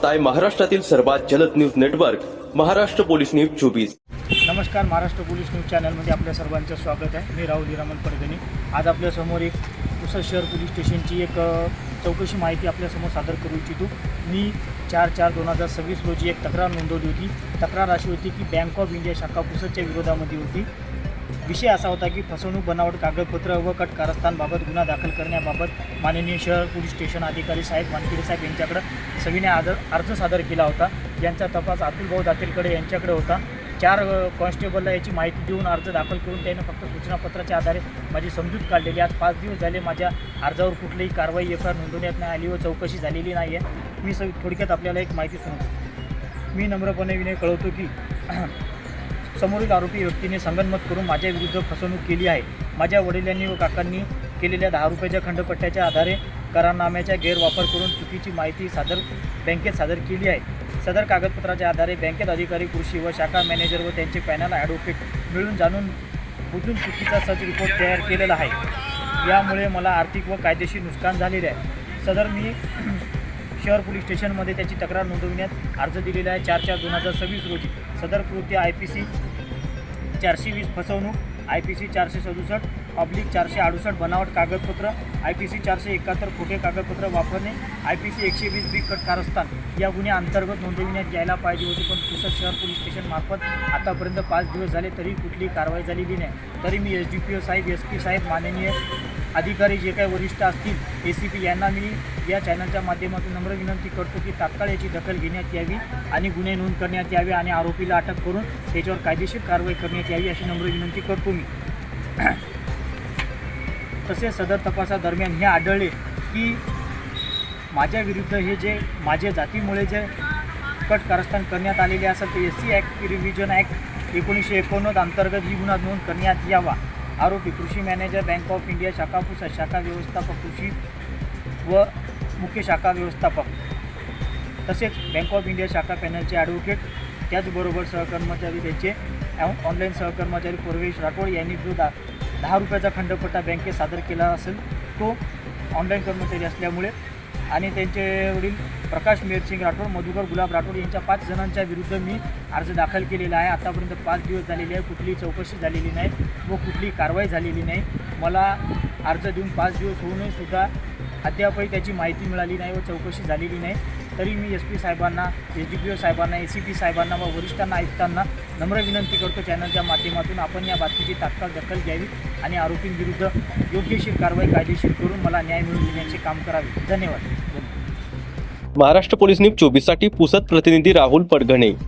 पाहताय महाराष्ट्रातील सर्वात जलद news network Maharashtra police news 24। नमस्कार, महाराष्ट्र पोलीस न्यूज चॅनलमध्ये आपल्या सर्वांचं स्वागत आहे। मी राहुल हिरामन परगणी। आज आपल्यासमोर एक पुसद शहर पोलीस स्टेशनची एक चौकशी माहिती आपल्यासमोर सादर करू इच्छितो। मी 4/4/2026 रोजी एक तक्रार नोंदवली होती। तक्रार अशी होती की बँक ऑफ इंडिया शाखा पुसदच्या विरोधामध्ये होती। विषय असा होता की फसवणूक, बनावट कागदपत्र व कट कारस्थानबाबत गुन्हा दाखल करण्याबाबत माननीय शहर पोलीस स्टेशन अधिकारी साहेब वानखेडे साहेब यांच्याकडे सविनय अर्ज सादर केला होता। यांचा तपास अतुल भाऊ दातेरकडे यांच्याकडे होता। 4 कॉन्स्टेबलला याची माहिती देऊन अर्ज दाखल करून त्याने फक्त सूचनापत्राच्या आधारे माझी समजूत काढलेली। आज 5 दिवस झाले माझ्या अर्जावर कुठलीही कारवाई FIR नोंदवण्यात नाही आली व चौकशी झालेली नाही आहे। मी थोडक्यात आपल्याला एक माहिती सांगतो। मी नम्रपणे विनय कळवतो की समोरील आरोपी व्यक्तीने संगनमत करून माझ्या विरुद्ध फसवणूक केली आहे। माझ्या वडिलांनी व काकांनी केलेल्या 10 रुपयाच्या खंडपट्ट्याच्या आधारे करारनाम्याचा गैरवापर करून चुकीची माहिती बँकेत सादर केली आहे। सदर कागदपत्राच्या आधारे बँकेत अधिकारी, कृषी व शाखा मॅनेजर व त्यांचे पॅनल ॲडव्होकेट मिळून जाणून बुजून चुकीचा सर्च रिपोर्ट तयार केलेला आहे। यामुळे मला आर्थिक व कायदेशीर नुकसान झालेले आहे। सदर मी शहर पोलीस स्टेशनमध्ये त्याची तक्रार नोंदविण्यात अर्ज दिलेला आहे 4/4/2026 रोजी। सदर कृत्य IPC 420 फसवणूक, IPC 467/468 बनावट कागदपत्र, IPC 471 खोटे कागदपत्र वापरणे, IPC 120 बी कट कारस्थान या गुन्हे अंतर्गत नोंदविण्यात यायला पाहिजे होते। पण पुसद शहर पोलीस स्टेशन मार्फत आतापर्यंत 5 दिवस झाले तरी कुठलीही कारवाई झालेली नाही। तरी मी SDPO साहेब, SP साहेब, माननीय अधिकारी जे काही वरिष्ठ असतील, ACP यांना मी या चॅनलच्या माध्यमातून नम्र विनंती करतो की तात्काळ याची दखल घेण्यात यावी आणि गुन्हे नोंद करण्यात यावे आणि आरोपीला अटक करून त्याच्यावर कायदेशीर कारवाई करण्यात यावी अशी नम्र विनंती करतो मी। तसेच सदर तपासादरम्यान हे आढळले की माझ्या विरुद्ध हे जे माझ्या जातीमुळे जे कट कारस्थान करण्यात आलेले असेल ते SC ॲक्ट रिव्हिजन ॲक्ट 1989 अंतर्गत ही गुन्हा नोंद करण्यात यावा। आरोपी कृषी मॅनेजर, बँक ऑफ इंडिया शाखा पुसद, शाखा व्यवस्थापक कृषी व मुख्य शाखा व्यवस्थापक, तसेच बँक ऑफ इंडिया शाखा पॅनलचे ॲडव्होकेट, त्याचबरोबर सहकर्मचारी त्यांचे ऑनलाईन सहकर्मचारी प्रवेश राठोड यांनी जो 10 रुपयाचा खंडपट्टा बँकेत सादर केला असेल तो ऑनलाईन कर्मचारी असल्यामुळे, आणि त्यांचे वडील प्रकाश मेहरसिंग राठोड, मधुकर गुलाब राठोड यांच्या 5 जणांच्या विरुद्ध मी अर्ज दाखल केलेला आहे। आतापर्यंत 5 दिवस झालेले आहे, कुठलीही चौकशी झालेली नाही व कुठलीही कारवाई झालेली नाही। मला अर्ज देऊन 5 दिवस होऊनही सुद्धा अद्यापही त्याची माहिती मिळाली नाही व चौकशी झालेली नाही। तरी मी SP साहेबांना, SDPO साहेबांना, ACP साहेबांना व वरिष्ठांना, आयुक्तांना नम्र विनंती करतो चॅनलच्या माध्यमातून आपण या बातमीची तात्काळ दखल घ्यावी आणि आरोपींविरुद्ध योग्यशीर कारवाई कायदेशीर करून मला न्याय मिळवून देण्याचे काम करावे। धन्यवाद। महाराष्ट्र पोलीस न्यूज 24 साठी पुसद प्रतिनिधी राहुल परगणे।